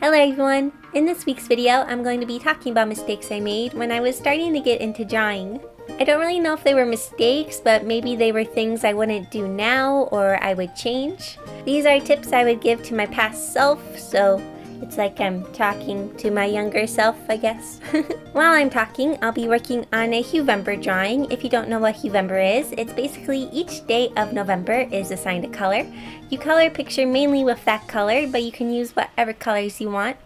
Hello everyone! In this week's video, I'm going to be talking about mistakes I made when I was starting to get into drawing. I don't really know if they were mistakes, but maybe they were things I wouldn't do now or I would change. These are tips I would give to my past self, so it's like I'm talking to my younger self, I guess. While I'm talking, I'll be working on a Huevember drawing. If you don't know what Huevember is, it's basically each day of November is assigned a color. You color a picture mainly with that color, but you can use whatever colors you want.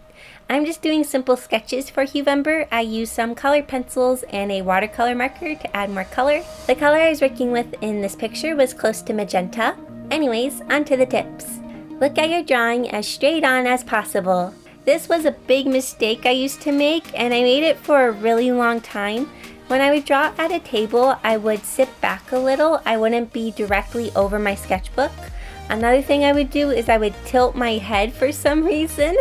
I'm just doing simple sketches for Huevember. I use some colored pencils and a watercolor marker to add more color. The color I was working with in this picture was close to magenta. Anyways, on to the tips. Look at your drawing as straight on as possible. This was a big mistake I used to make, and I made it for a really long time. When I would draw at a table, I would sit back a little. I wouldn't be directly over my sketchbook. Another thing I would do is I would tilt my head for some reason.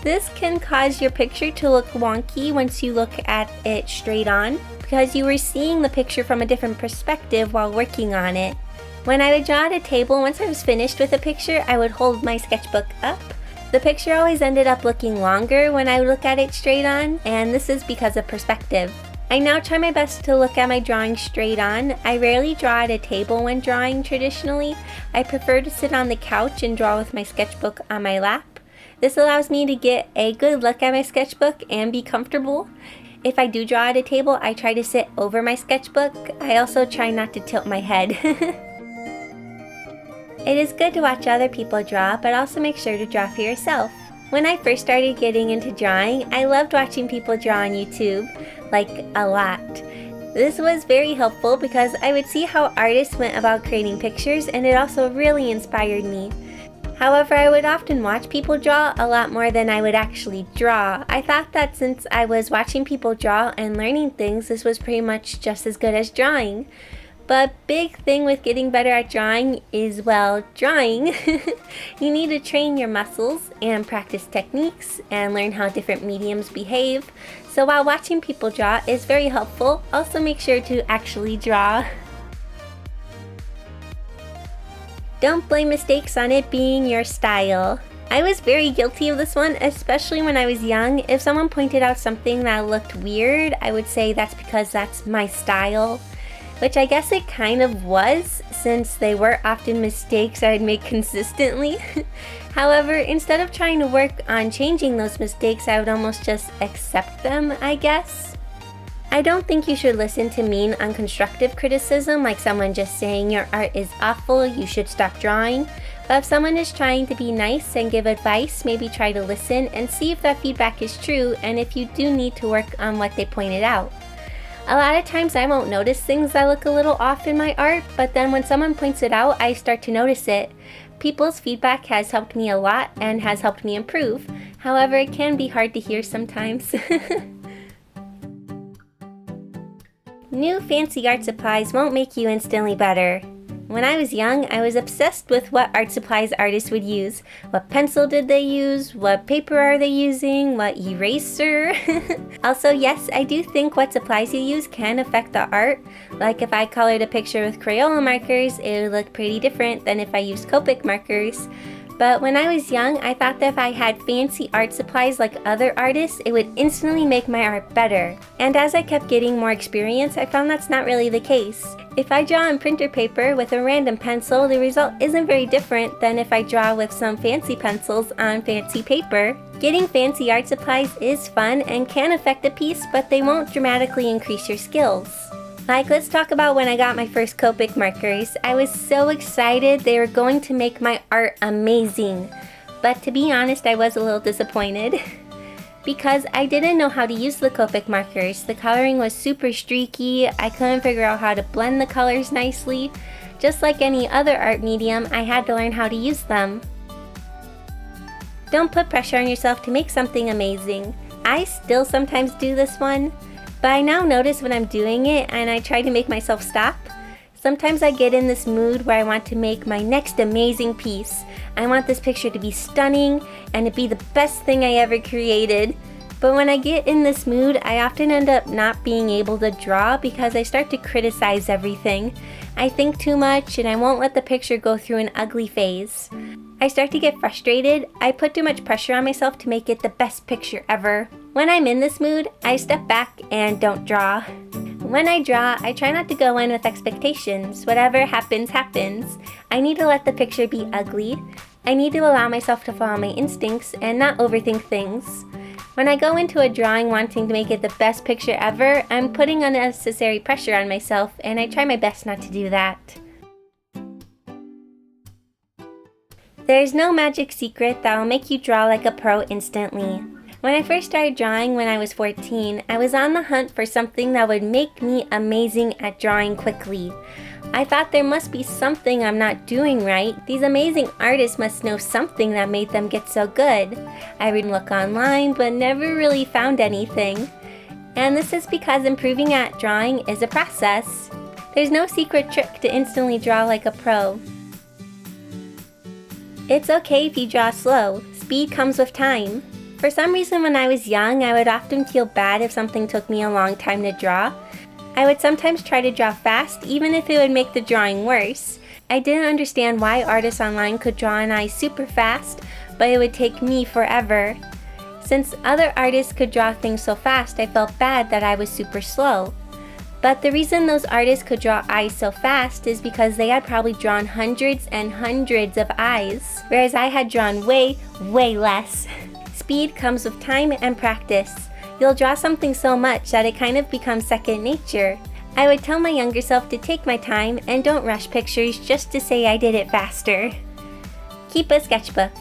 This can cause your picture to look wonky once you look at it straight on, because you were seeing the picture from a different perspective while working on it. When I would draw at a table, once I was finished with a picture, I would hold my sketchbook up. The picture always ended up looking longer when I would look at it straight on, and this is because of perspective. I now try my best to look at my drawing straight on. I rarely draw at a table when drawing traditionally. I prefer to sit on the couch and draw with my sketchbook on my lap. This allows me to get a good look at my sketchbook and be comfortable. If I do draw at a table, I try to sit over my sketchbook. I also try not to tilt my head. It is good to watch other people draw, but also make sure to draw for yourself. When I first started getting into drawing, I loved watching people draw on YouTube, like a lot. This was very helpful because I would see how artists went about creating pictures, and it also really inspired me. However, I would often watch people draw a lot more than I would actually draw. I thought that since I was watching people draw and learning things, this was pretty much just as good as drawing. But big thing with getting better at drawing is, well, drawing. You need to train your muscles and practice techniques and learn how different mediums behave. So while watching people draw is very helpful, also make sure to actually draw. Don't blame mistakes on it being your style. I was very guilty of this one, especially when I was young. If someone pointed out something that looked weird, I would say that's because that's my style. Which I guess it kind of was, since they were often mistakes I'd make consistently. However, instead of trying to work on changing those mistakes, I would almost just accept them, I guess. I don't think you should listen to mean, unconstructive criticism, like someone just saying your art is awful, you should stop drawing. But if someone is trying to be nice and give advice, maybe try to listen and see if that feedback is true, and if you do need to work on what they pointed out. A lot of times I won't notice things that look a little off in my art, but then when someone points it out, I start to notice it. People's feedback has helped me a lot and has helped me improve. However, it can be hard to hear sometimes. New fancy art supplies won't make you instantly better. When I was young, I was obsessed with what art supplies artists would use. What pencil did they use? What paper are they using? What eraser? Also, yes, I do think what supplies you use can affect the art. Like if I colored a picture with Crayola markers, it would look pretty different than if I used Copic markers. But when I was young, I thought that if I had fancy art supplies like other artists, it would instantly make my art better. And as I kept getting more experience, I found that's not really the case. If I draw on printer paper with a random pencil, the result isn't very different than if I draw with some fancy pencils on fancy paper. Getting fancy art supplies is fun and can affect a piece, but they won't dramatically increase your skills. Like, let's talk about when I got my first Copic markers. I was so excited they were going to make my art amazing. But to be honest, I was a little disappointed. Because I didn't know how to use the Copic markers. The coloring was super streaky, I couldn't figure out how to blend the colors nicely. Just like any other art medium, I had to learn how to use them. Don't put pressure on yourself to make something amazing. I still sometimes do this one. But I now notice when I'm doing it and I try to make myself stop. Sometimes I get in this mood where I want to make my next amazing piece. I want this picture to be stunning and to be the best thing I ever created. But when I get in this mood, I often end up not being able to draw because I start to criticize everything. I think too much and I won't let the picture go through an ugly phase. I start to get frustrated. I put too much pressure on myself to make it the best picture ever. When I'm in this mood, I step back and don't draw. When I draw, I try not to go in with expectations. Whatever happens, happens. I need to let the picture be ugly. I need to allow myself to follow my instincts and not overthink things. When I go into a drawing wanting to make it the best picture ever, I'm putting unnecessary pressure on myself, and I try my best not to do that. There's no magic secret that will make you draw like a pro instantly. When I first started drawing when I was 14, I was on the hunt for something that would make me amazing at drawing quickly. I thought there must be something I'm not doing right. These amazing artists must know something that made them get so good. I would look online but never really found anything. And this is because improving at drawing is a process. There's no secret trick to instantly draw like a pro. It's okay if you draw slow. Speed comes with time. For some reason when I was young, I would often feel bad if something took me a long time to draw. I would sometimes try to draw fast, even if it would make the drawing worse. I didn't understand why artists online could draw an eye super fast, but it would take me forever. Since other artists could draw things so fast, I felt bad that I was super slow. But the reason those artists could draw eyes so fast is because they had probably drawn hundreds and hundreds of eyes, whereas I had drawn way less. Speed comes with time and practice. You'll draw something so much that it kind of becomes second nature. I would tell my younger self to take my time and don't rush pictures just to say I did it faster. Keep a sketchbook.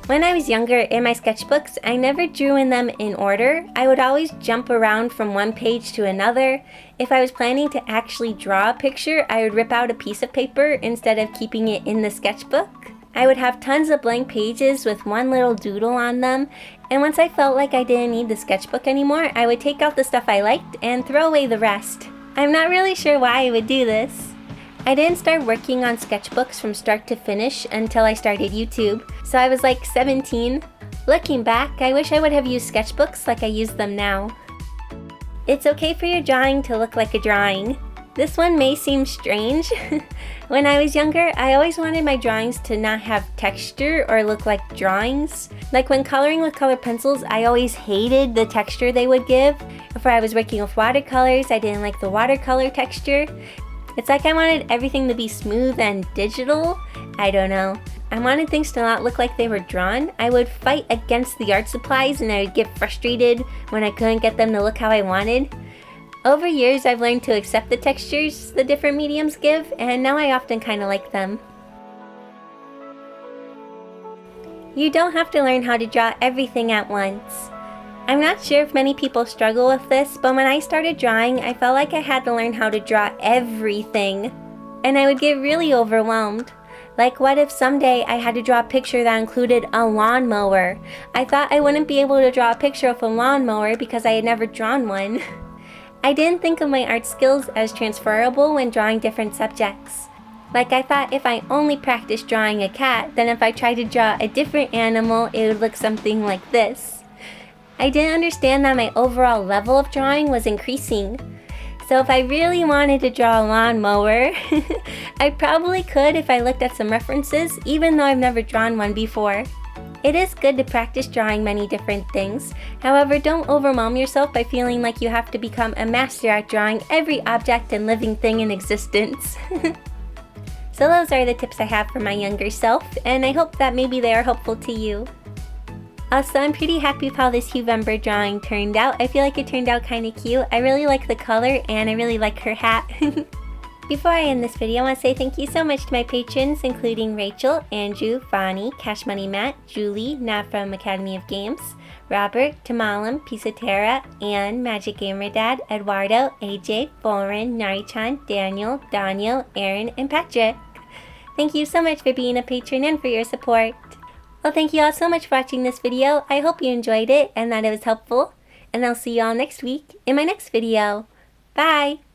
When I was younger, in my sketchbooks, I never drew in them in order. I would always jump around from one page to another. If I was planning to actually draw a picture, I would rip out a piece of paper instead of keeping it in the sketchbook. I would have tons of blank pages with one little doodle on them, and once I felt like I didn't need the sketchbook anymore, I would take out the stuff I liked and throw away the rest. I'm not really sure why I would do this. I didn't start working on sketchbooks from start to finish until I started YouTube, so I was like 17. Looking back, I wish I would have used sketchbooks like I use them now. It's okay for your drawing to look like a drawing. This one may seem strange. When I was younger, I always wanted my drawings to not have texture or look like drawings. Like when coloring with colored pencils, I always hated the texture they would give. If I was working with watercolors, I didn't like the watercolor texture. It's like I wanted everything to be smooth and digital. I don't know. I wanted things to not look like they were drawn. I would fight against the art supplies and I would get frustrated when I couldn't get them to look how I wanted. Over years, I've learned to accept the textures the different mediums give, and now I often kind of like them. You don't have to learn how to draw everything at once. I'm not sure if many people struggle with this, but when I started drawing, I felt like I had to learn how to draw everything, and I would get really overwhelmed. Like, what if someday I had to draw a picture that included a lawnmower? I thought I wouldn't be able to draw a picture of a lawnmower because I had never drawn one. I didn't think of my art skills as transferable when drawing different subjects. Like, I thought if I only practiced drawing a cat, then if I tried to draw a different animal, it would look something like this. I didn't understand that my overall level of drawing was increasing. So if I really wanted to draw a lawnmower, I probably could if I looked at some references, even though I've never drawn one before. It is good to practice drawing many different things. However, don't overwhelm yourself by feeling like you have to become a master at drawing every object and living thing in existence. So those are the tips I have for my younger self, and I hope that maybe they are helpful to you. Also, I'm pretty happy with how this Huevember drawing turned out. I feel like it turned out kind of cute. I really like the color, and I really like her hat. Before I end this video, I want to say thank you so much to my patrons, including Rachel, Andrew, Bonnie, Cash Money Matt, Julie, not from Academy of Games, Robert, Tamalam, Pisatera, Anne, Magic Gamer Dad, Eduardo, AJ, Boren, Narichan, Daniel, Aaron, and Patrick. Thank you so much for being a patron and for your support. Well, thank you all so much for watching this video. I hope you enjoyed it and that it was helpful. And I'll see you all next week in my next video. Bye!